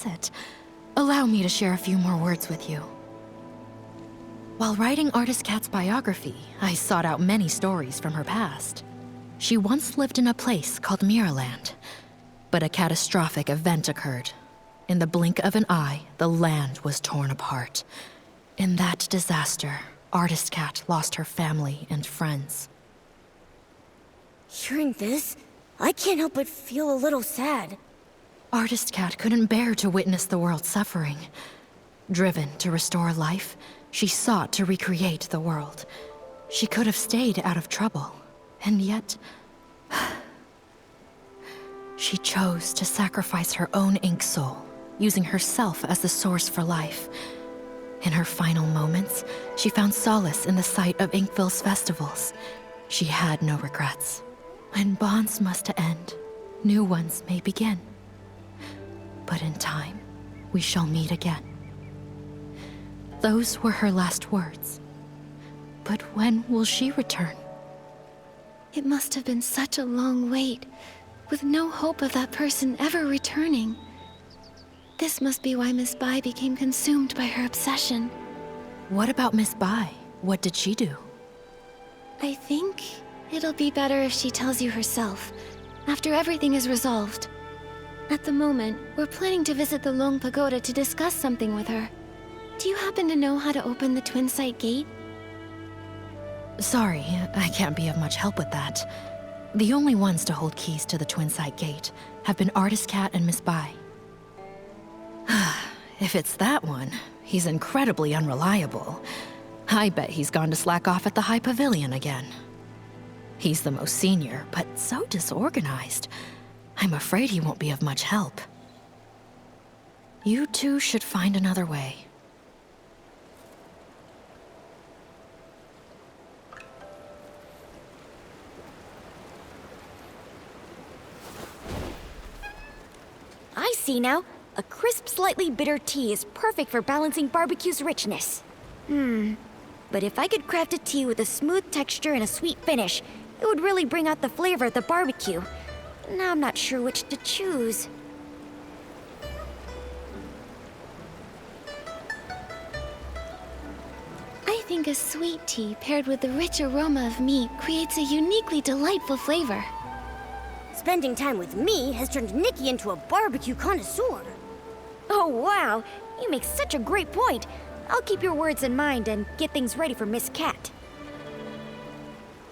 sit. Allow me to share a few more words with you. While writing Artist Cat's biography, I sought out many stories from her past. She once lived in a place called Mirrorland, but a catastrophic event occurred. In the blink of an eye, the land was torn apart. In that disaster, Artist Cat lost her family and friends. Hearing this, I can't help but feel a little sad. Artist Cat couldn't bear to witness the world suffering. Driven to restore life, she sought to recreate the world. She could have stayed out of trouble, and yet... she chose to sacrifice her own ink soul, using herself as the source for life. In her final moments, she found solace in the sight of Inkville's festivals. She had no regrets. When bonds must end, new ones may begin. But in time, we shall meet again. Those were her last words. But when will she return? It must have been such a long wait, with no hope of that person ever returning. This must be why Miss Bai became consumed by her obsession. What about Miss Bai? What did she do? I think it'll be better if she tells you herself, after everything is resolved. At the moment, we're planning to visit the Long Pagoda to discuss something with her. Do you happen to know how to open the Twin Sight Gate? Sorry, I can't be of much help with that. The only ones to hold keys to the Twin Sight Gate have been Artist Cat and Miss Bai. If it's that one, he's incredibly unreliable. I bet he's gone to slack off at the High Pavilion again. He's the most senior, but so disorganized. I'm afraid he won't be of much help. You two should find another way. I see now. A crisp, slightly bitter tea is perfect for balancing barbecue's richness. But if I could craft a tea with a smooth texture and a sweet finish, it would really bring out the flavor of the barbecue. Now I'm not sure which to choose. I think a sweet tea paired with the rich aroma of meat creates a uniquely delightful flavor. Spending time with me has turned Nikki into a barbecue connoisseur. Oh, wow. You make such a great point. I'll keep your words in mind and get things ready for Miss Cat.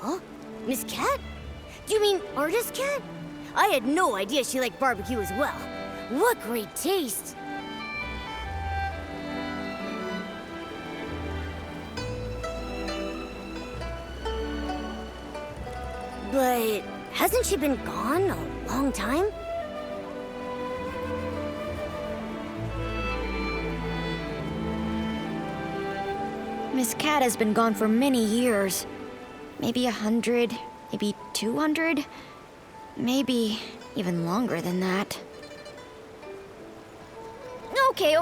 Huh? Miss Cat? Do you mean Artist Cat? I had no idea she liked barbecue as well. What great taste! But hasn't she been gone a long time? Miss Cat has been gone for many years. Maybe 100, maybe 200, maybe even longer than that.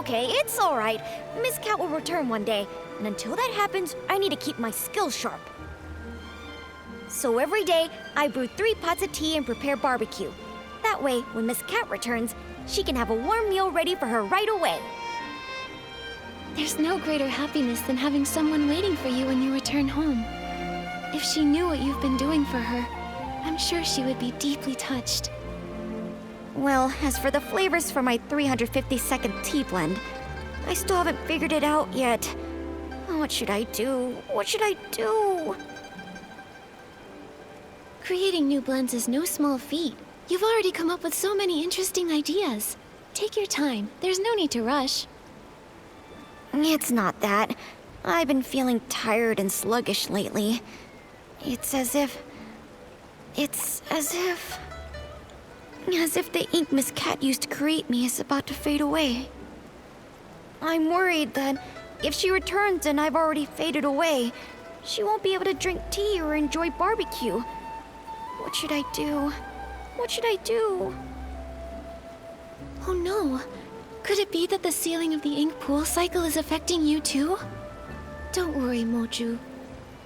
Okay, it's all right. Miss Cat will return one day, and until that happens, I need to keep my skills sharp. So every day, I brew 3 pots of tea and prepare barbecue. That way, when Miss Cat returns, she can have a warm meal ready for her right away. There's no greater happiness than having someone waiting for you when you return home. If she knew what you've been doing for her, I'm sure she would be deeply touched. Well, as for the flavors for my 350-second tea blend, I still haven't figured it out yet. What should I do? What should I do? Creating new blends is no small feat. You've already come up with so many interesting ideas. Take your time. There's no need to rush. It's not that. I've been feeling tired and sluggish lately. It's as if the ink Miss Cat used to create me is about to fade away. I'm worried that if she returns and I've already faded away, she won't be able to drink tea or enjoy barbecue. What should I do? What should I do? Oh no. Could it be that the sealing of the ink pool cycle is affecting you too? Don't worry, Moju.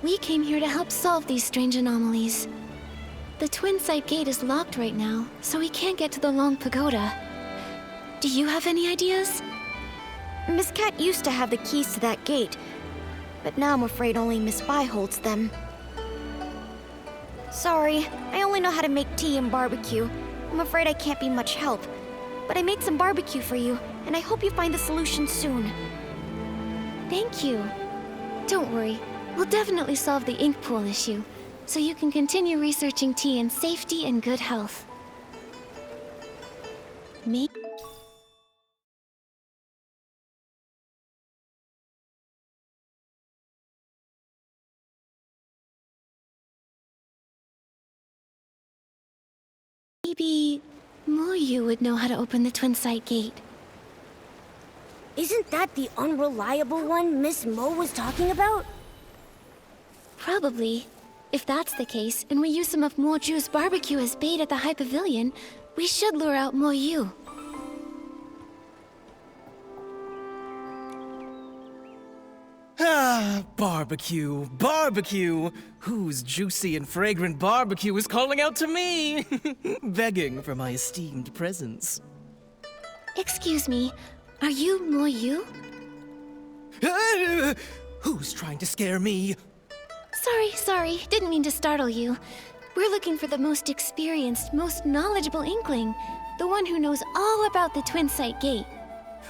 We came here to help solve these strange anomalies. The Twin Sight Gate is locked right now, so we can't get to the Long Pagoda. Do you have any ideas? Miss Cat used to have the keys to that gate, but now I'm afraid only Miss Bai holds them. Sorry, I only know how to make tea and barbecue. I'm afraid I can't be much help. But I made some barbecue for you, and I hope you find the solution soon. Thank you. Don't worry, we'll definitely solve the ink pool issue, so you can continue researching tea in safety and good health. Me? Maybe Moyu would know how to open the Twin Site Gate. Isn't that the unreliable one Miss Mo was talking about? Probably. If that's the case, and we use some of Moju's barbecue as bait at the High Pavilion, we should lure out Moyu. Ah, barbecue, barbecue! Whose juicy and fragrant barbecue is calling out to me? Begging for my esteemed presence. Excuse me, are you Moyu? Ah, who's trying to scare me? Sorry, didn't mean to startle you. We're looking for the most experienced, most knowledgeable Inkling, the one who knows all about the Twin Site Gate.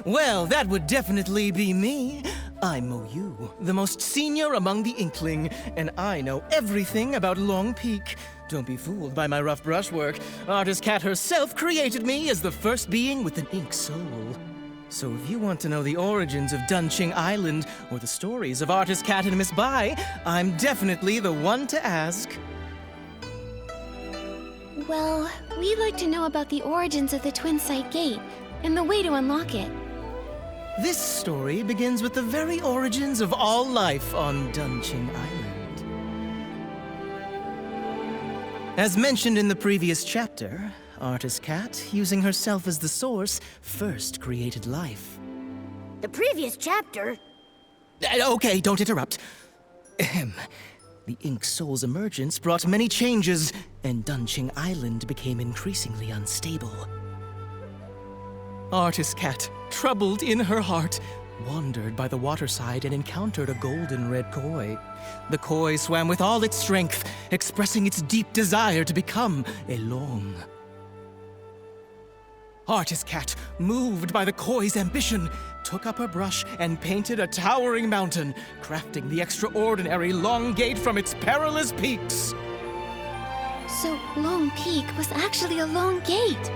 Well, that would definitely be me. I'm Moyu, the most senior among the Inkling, and I know everything about Long Peak. Don't be fooled by my rough brushwork. Artist Cat herself created me as the first being with an ink soul. So if you want to know the origins of Dunqing Island, or the stories of Artist Cat and Miss Bai, I'm definitely the one to ask. Well, we'd like to know about the origins of the Twin Site Gate, and the way to unlock it. This story begins with the very origins of all life on Dunqing Island. As mentioned in the previous chapter, Artist Cat, using herself as the source, first created life. The previous chapter? Okay, don't interrupt. Ahem. The Ink Soul's emergence brought many changes, and Dunqing Island became increasingly unstable. Artist Cat, troubled in her heart, wandered by the waterside and encountered a golden red koi. The koi swam with all its strength, expressing its deep desire to become a long. Artist Cat, moved by the koi's ambition, took up her brush and painted a towering mountain, crafting the extraordinary Long Gate from its perilous peaks. So, Long Peak was actually a long gate.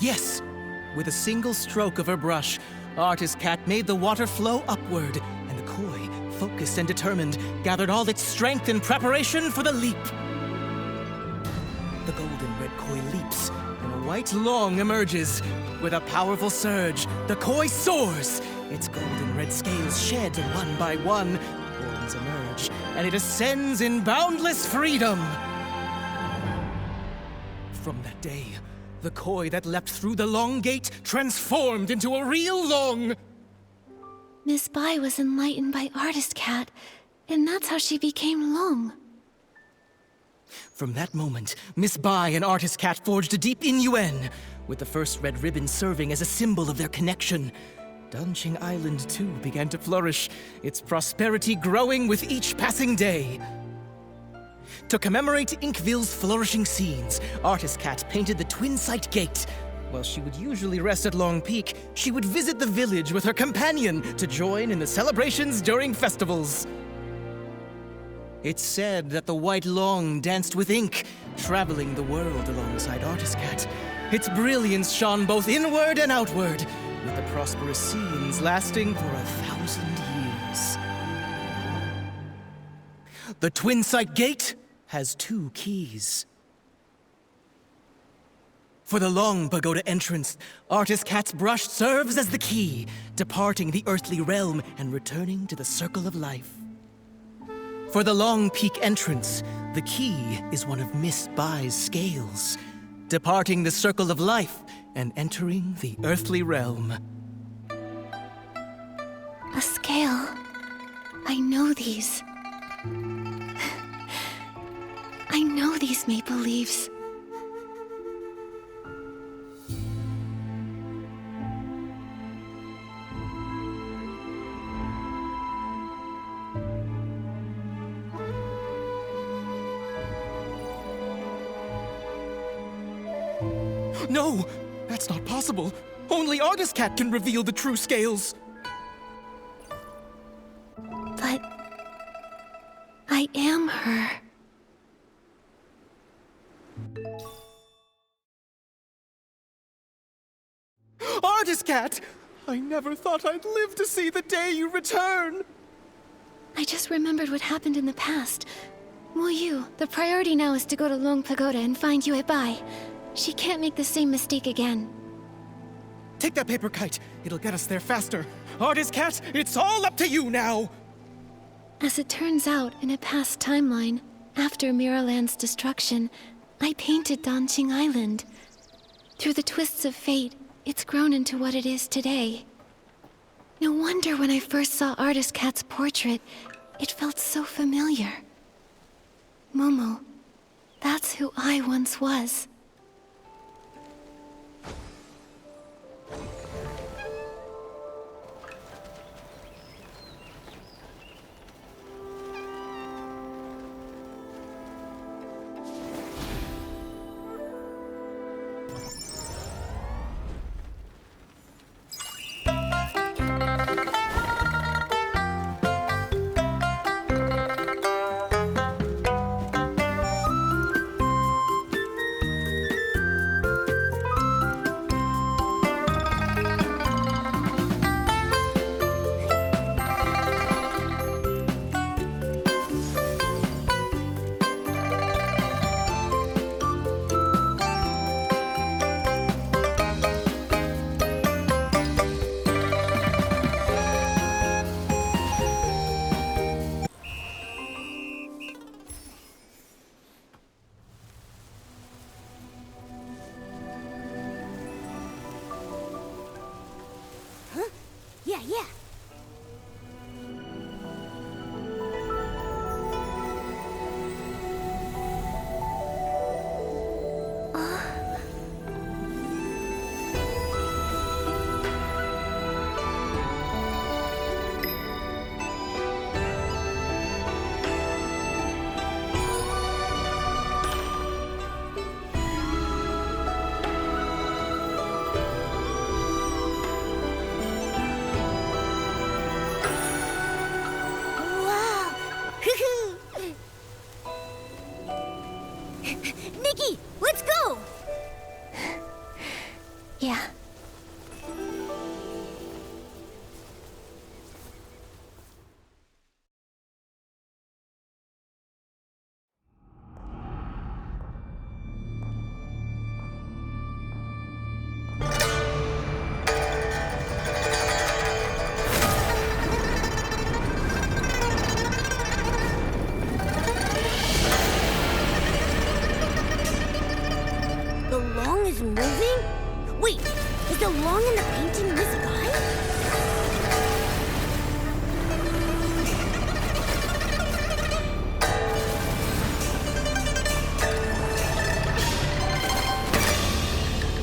Yes. With a single stroke of her brush, Artist Cat made the water flow upward, and the koi, focused and determined, gathered all its strength in preparation for the leap. The golden red koi leaps, and a white long emerges. With a powerful surge, the koi soars. Its golden red scales shed one by one, horns emerge, and it ascends in boundless freedom. From that day, the koi that leapt through the Long Gate transformed into a real long. Miss Bai was enlightened by Artist Cat, and that's how she became Long. From that moment, Miss Bai and Artist Cat forged a deep innuendo, with the first red ribbon serving as a symbol of their connection. Dunqing Island, too, began to flourish, its prosperity growing with each passing day. To commemorate Inkville's flourishing scenes, Artist Cat painted the Twin Site Gate. While she would usually rest at Long Peak, she would visit the village with her companion to join in the celebrations during festivals. It's said that the White Long danced with ink, traveling the world alongside Artist Cat. Its brilliance shone both inward and outward, with the prosperous scenes lasting for 1,000 years. The Twin Site Gate has 2 keys. For the Long Pagoda entrance, Artist Cat's brush serves as the key, departing the earthly realm and returning to the circle of life. For the Long Peak entrance, the key is one of Miss Bai's scales, departing the circle of life and entering the earthly realm. A scale. I know these. I know these maple leaves. No, that's not possible. Only Artist Cat can reveal the true scales. But I am her. Artist Cat! I never thought I'd live to see the day you return! I just remembered what happened in the past. Wu Yu, the priority now is to go to Long Pagoda and find Yue Bai. She can't make the same mistake again. Take that paper kite. It'll get us there faster. Artist Cat, it's all up to you now! As it turns out, in a past timeline, after Miraland's destruction, I painted Danqing Island. Through the twists of fate, it's grown into what it is today. No wonder when I first saw Artist Cat's portrait, it felt so familiar. Momo, that's who I once was. Yeah. Nikki, let's go! Yeah. The Long is moving? Wait, is the Long in the painting Miss Bai?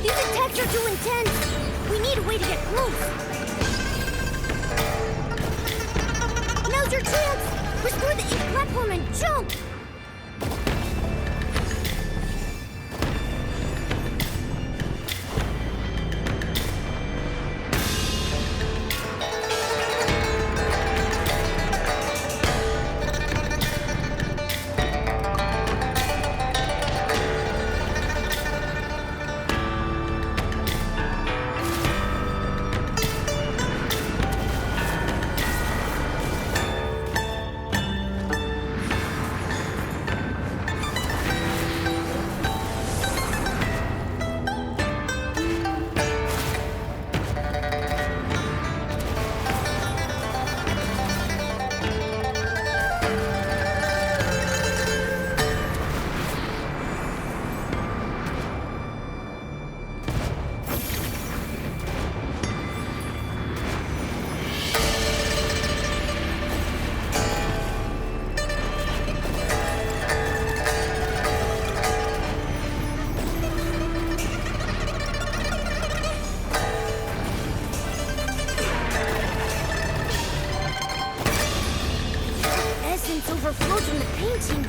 These attacks are too intense. We need a way to get close. Now's your chance! Restore the ink platform and jump! Essence overflows from the painting.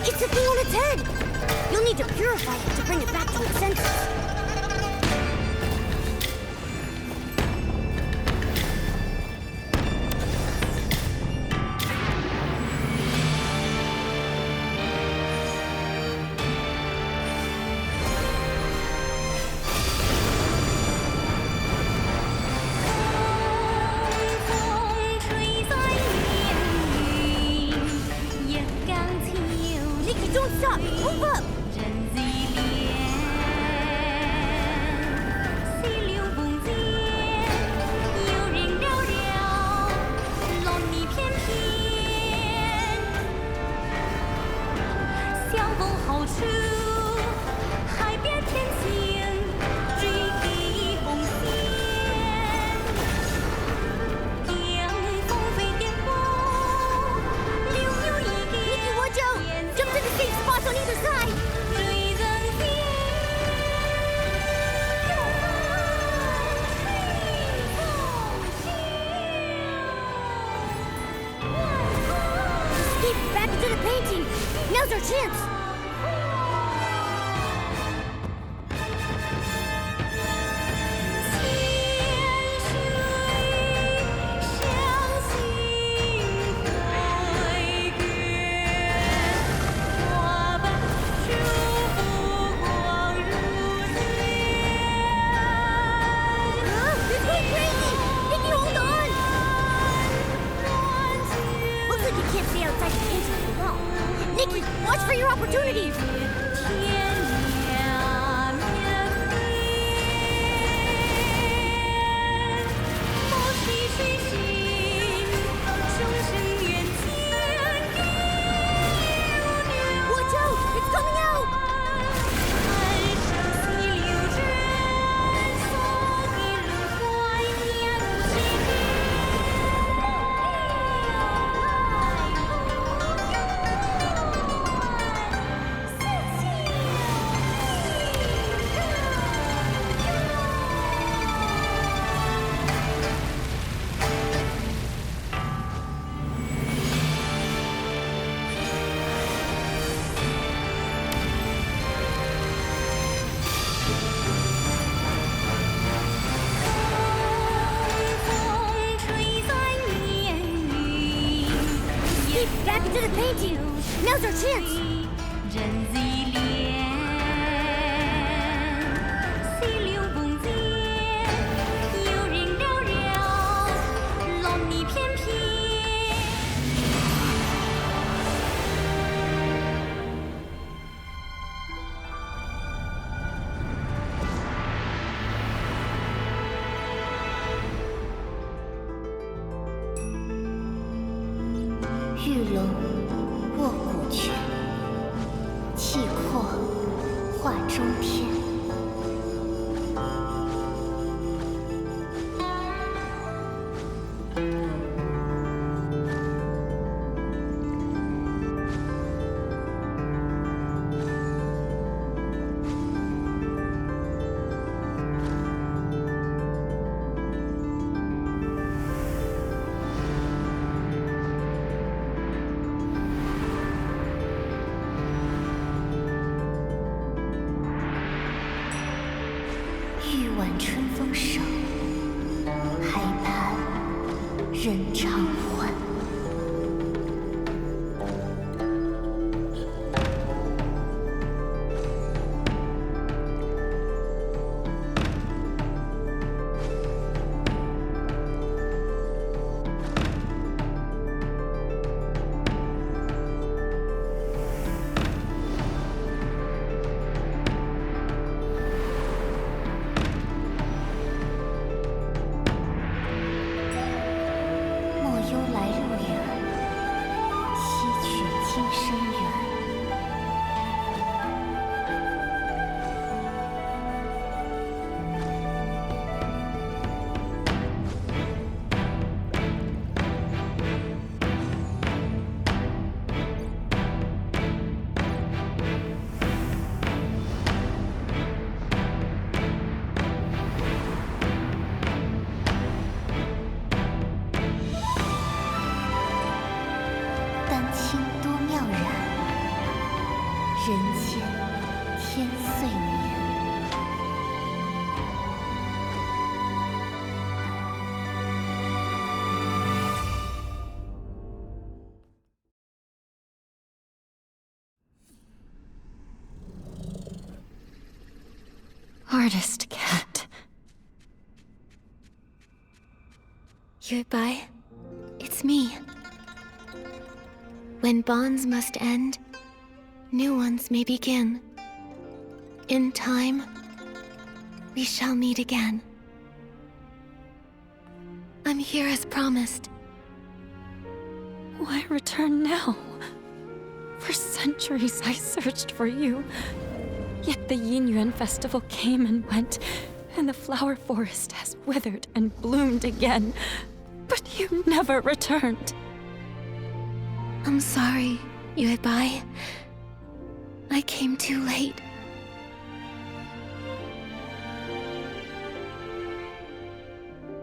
It's a thing on its head. You'll need to purify it to bring it back to its senses. Nikki, don't stop! Move up! 玉龙卧古泉，气阔化中天。欲挽春风手，还盼人长欢。莫忧 Artist cat. Yuebai, it's me. When bonds must end, new ones may begin. In time, we shall meet again. I'm here as promised. Why return now? For centuries I searched for you. Yet the Yinyuan festival came and went, and the flower forest has withered and bloomed again. But you never returned. I'm sorry, Yuebai. I came too late.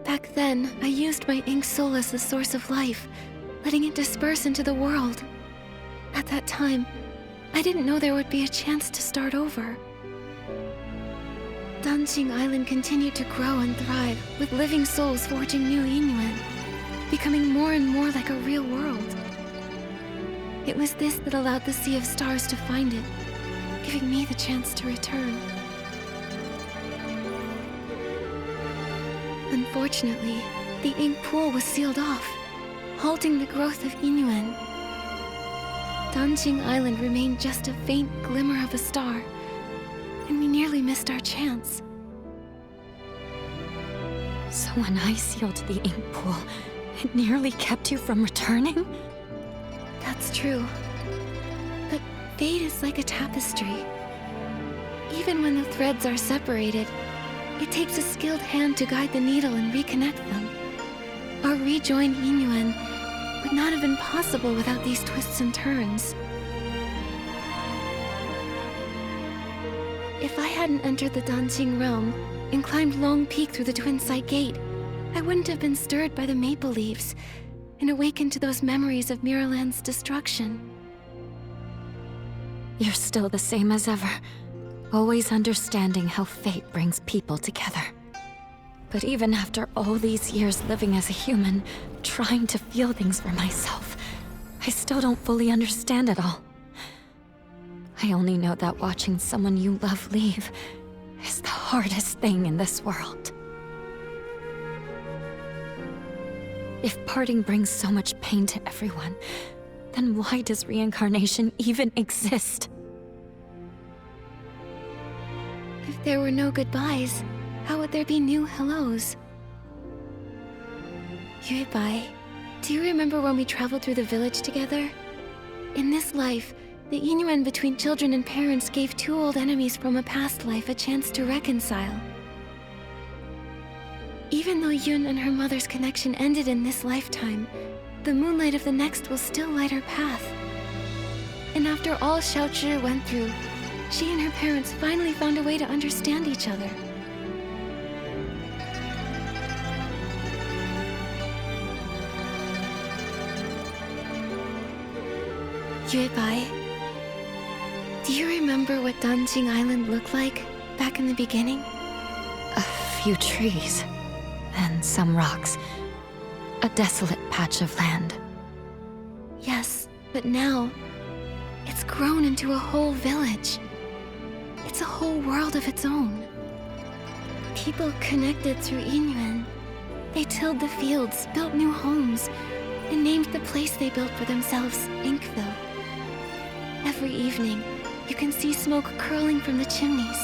Back then, I used my ink soul as the source of life, letting it disperse into the world. At that time, I didn't know there would be a chance to start over. Danqing Island continued to grow and thrive, with living souls forging new Yinyuan, becoming more and more like a real world. It was this that allowed the Sea of Stars to find it, giving me the chance to return. Unfortunately, the ink pool was sealed off, halting the growth of Yinyuan. Danqing Island remained just a faint glimmer of a star, and we nearly missed our chance. So when I sealed the ink pool, it nearly kept you from returning? That's true. But fate is like a tapestry. Even when the threads are separated, it takes a skilled hand to guide the needle and reconnect them. Our rejoined Yinyuan would not have been possible without these twists and turns. If I hadn't entered the Danqing realm and climbed Long Peak through the Twin Sight Gate, I wouldn't have been stirred by the maple leaves and awakened to those memories of Miraland's destruction. You're still the same as ever, always understanding how fate brings people together. But even after all these years living as a human, trying to feel things for myself, I still don't fully understand it all. I only know that watching someone you love leave is the hardest thing in this world. If parting brings so much pain to everyone, then why does reincarnation even exist? If there were no goodbyes, how would there be new hellos? Yuebai, do you remember when we traveled through the village together? In this life, the Yinyuan between children and parents gave two old enemies from a past life a chance to reconcile. Even though Yun and her mother's connection ended in this lifetime, the moonlight of the next will still light her path. And after all Xiaozhi went through, she and her parents finally found a way to understand each other. Yuebai, do you remember what Danqing Island looked like back in the beginning? A few trees, and some rocks. A desolate patch of land. Yes, but now, it's grown into a whole village. It's a whole world of its own. People connected through Yinyuan. They tilled the fields, built new homes, and named the place they built for themselves Inkville. Every evening, you can see smoke curling from the chimneys,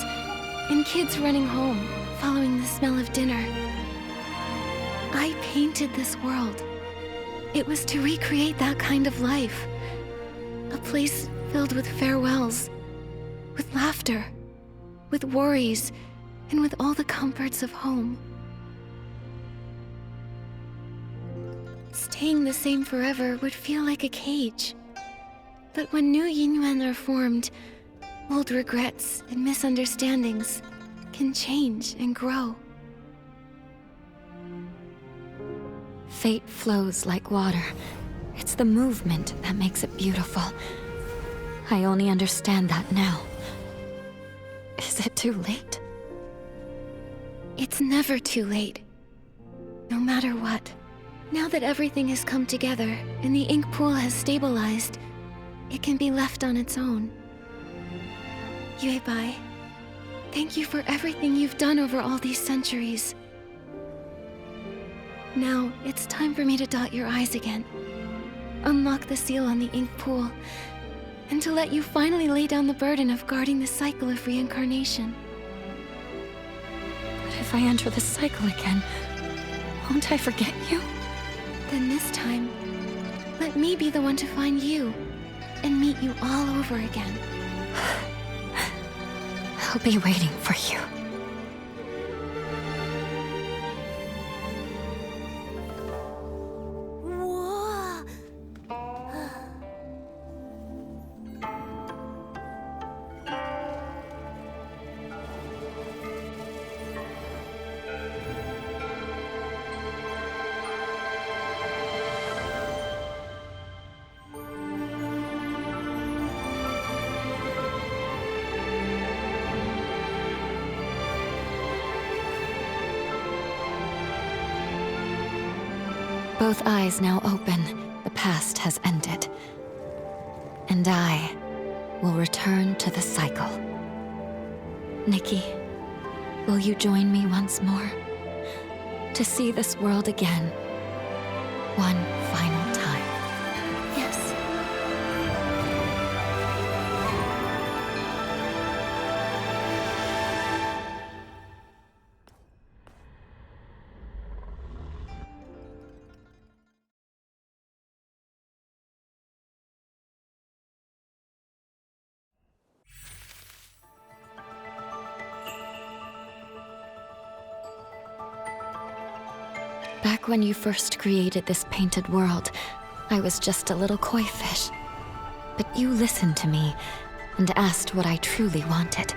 and kids running home, following the smell of dinner. I painted this world. It was to recreate that kind of life. A place filled with farewells, with laughter, with worries, and with all the comforts of home. Staying the same forever would feel like a cage. But when new Yinyuan are formed, old regrets and misunderstandings can change and grow. Fate flows like water. It's the movement that makes it beautiful. I only understand that now. Is it too late? It's never too late. No matter what. Now that everything has come together and the ink pool has stabilized, it can be left on its own. Yuebai, Thank you for everything you've done over all these centuries. Now, it's time for me to dot your I's again. Unlock the seal on the ink pool, and to let you finally lay down the burden of guarding the cycle of reincarnation. But if I enter the cycle again, won't I forget you? Then this time, let me be the one to find you and meet you all over again. I'll be waiting for you. Whoa! Both eyes now open, the past has ended. And I will return to the cycle. Nikki, will you join me once more? To see this world again, one final time. Yes. Back when you first created this painted world, I was just a little koi fish. But you listened to me and asked what I truly wanted.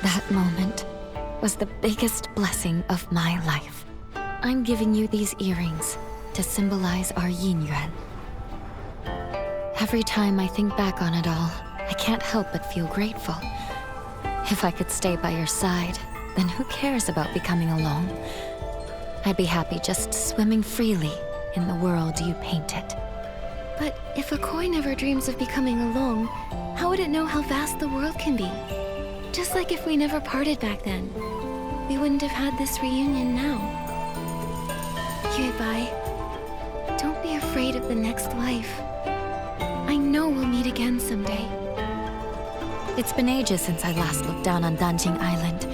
That moment was the biggest blessing of my life. I'm giving you these earrings to symbolize our yin yuan. Every time I think back on it all, I can't help but feel grateful. If I could stay by your side, then who cares about becoming alone? I'd be happy just swimming freely in the world you painted. But if a koi never dreams of becoming alone, how would it know how vast the world can be? Just like if we never parted back then, we wouldn't have had this reunion now. Yuebai, don't be afraid of the next life. I know we'll meet again someday. It's been ages since I last looked down on Danjing Island.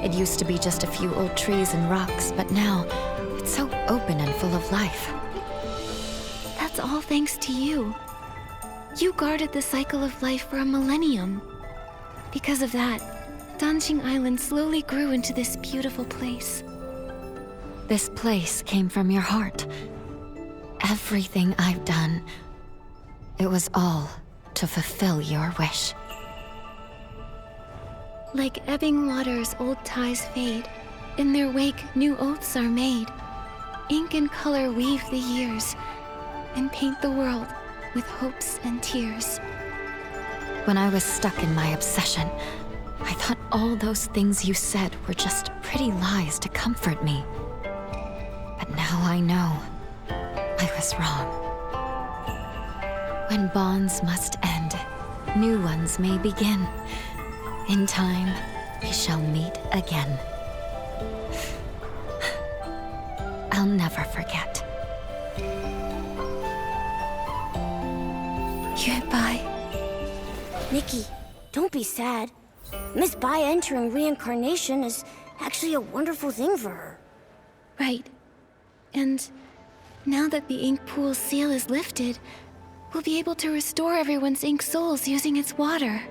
It used to be just a few old trees and rocks, but now it's so open and full of life. That's all thanks to you. You guarded the cycle of life for a millennium. Because of that, Danjing Island slowly grew into this beautiful place. This place came from your heart. Everything I've done, it was all to fulfill your wish. Like ebbing waters, old ties fade. In their wake, new oaths are made. Ink and color weave the years and paint the world with hopes and tears. When I was stuck in my obsession, I thought all those things you said were just pretty lies to comfort me. But now I know I was wrong. When bonds must end, new ones may begin. In time, we shall meet again. I'll never forget. Yuebai. Nikki, don't be sad. Miss Bai entering reincarnation is actually a wonderful thing for her. Right. And now that the ink pool seal is lifted, we'll be able to restore everyone's ink souls using its water.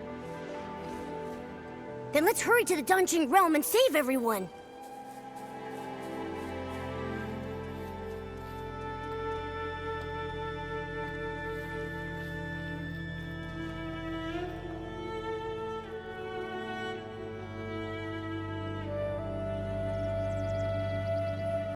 Then let's hurry to the Danjing realm and save everyone.